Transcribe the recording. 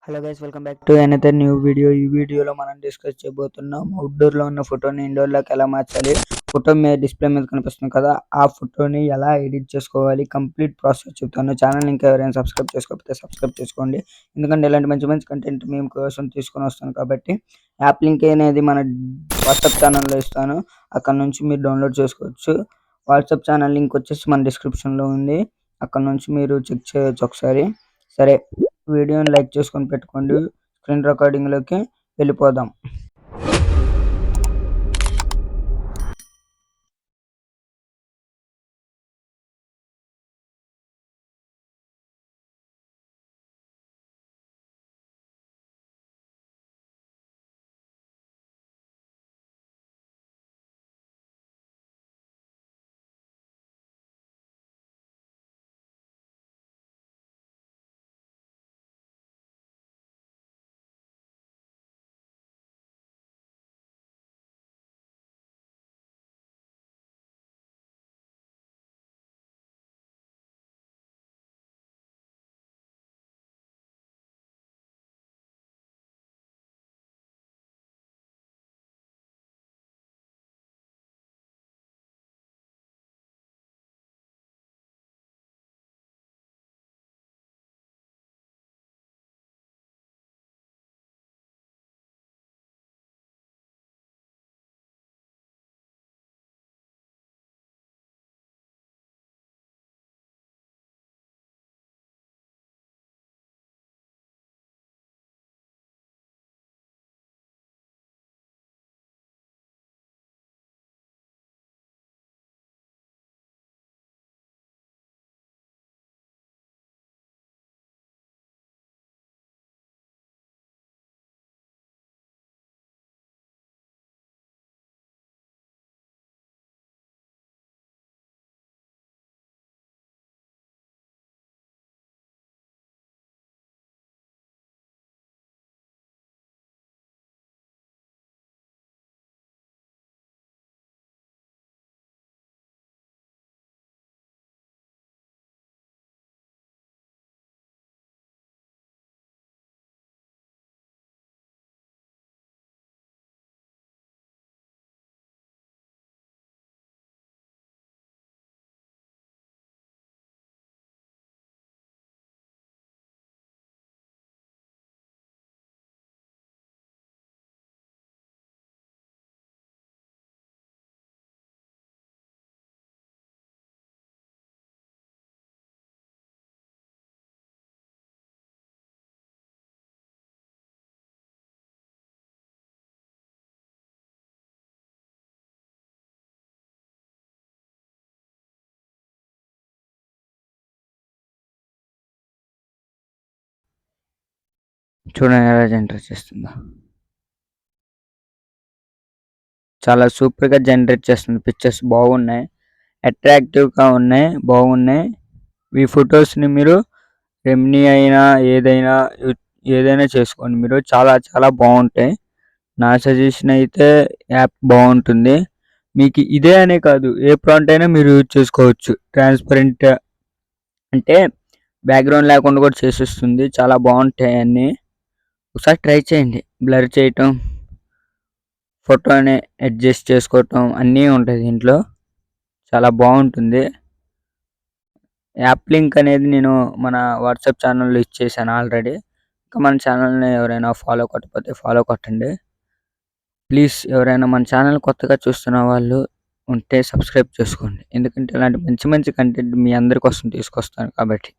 Hello guys, welcome back to another new video. ఈ వీడియోలో మనం డిస్కస్ చేయబోతున్నాం అవుట్డోర్ లో ఉన్న ఫోటోని ఇండోర్ లోకి ఎలా మార్చాలి. ఫోటో మీద డిస్ప్లే మీద కనిపిస్తుంది కదా, ఆ ఫోటోని ఎలా ఎడిట్ చేసుకోవాలి, కంప్లీట్ ప్రాసెస్ చెప్తాను. ఛానల్ ఇంకా ఎవరైనా సబ్స్క్రైబ్ చేసుకోకపోతే సబ్స్క్రైబ్ చేసుకోండి, ఎందుకంటే ఇలాంటి మంచి మంచి కంటెంట్ మేము కోసం తీసుకొని వస్తాను. కాబట్టి యాప్ లింక్ అనేది మన వాట్సాప్ ఛానల్లో ఇస్తాను, అక్కడ నుంచి మీరు డౌన్లోడ్ చేసుకోవచ్చు. వాట్సాప్ ఛానల్ లింక్ వచ్చేసి మన డిస్క్రిప్షన్లో ఉంది, అక్కడ నుంచి మీరు చెక్ చేయొచ్చు ఒకసారి. సరే, వీడియోని లైక్ చేసుకొని పెట్టుకోండి. స్క్రీన్ రికార్డింగ్ లోకి వెళ్ళిపోదాం. చూడండి ఎలా జనరేట్ చేస్తుందో, చాలా సూపర్ గా జనరేట్ చేస్తుంది. పిక్చర్స్ బాగున్నాయి, అట్రాక్టివ్ గా ఉన్నాయి, బాగున్నాయి. ఈ ఫొటోస్ ని మీరు రెమ్ని అయినా ఏదైనా చేసుకోండి, మీరు చాలా చాలా బాగుంటాయి. నా సజెషన్ అయితే యాప్ బాగుంటుంది. మీకు ఇదే అనే కాదు, ఏ ప్రాంట్ అయినా మీరు యూజ్ చేసుకోవచ్చు. ట్రాన్స్పరెంట్ అంటే బ్యాక్గ్రౌండ్ లేకుండా కూడా చేసేస్తుంది, చాలా బాగుంటాయి అన్నీ. ఒకసారి ట్రై చేయండి. బ్లర్ చేయటం, ఫోటోని అడ్జస్ట్ చేసుకోవటం అన్నీ ఉంటుంది దీంట్లో, చాలా బాగుంటుంది. యాప్ లింక్ అనేది నేను మన వాట్సాప్ ఛానల్లో ఇచ్చేసాను ఆల్రెడీ. ఇంకా మన ఛానల్ని ఎవరైనా ఫాలో కొట్టకపోతే ఫాలో కొట్టండి ప్లీజ్. ఎవరైనా మన ఛానల్ కొత్తగా చూస్తున్న వాళ్ళు ఉంటే సబ్స్క్రైబ్ చేసుకోండి, ఎందుకంటే ఇలాంటి మంచి మంచి కంటెంట్ మీ అందరి కోసం తీసుకొస్తాను కాబట్టి.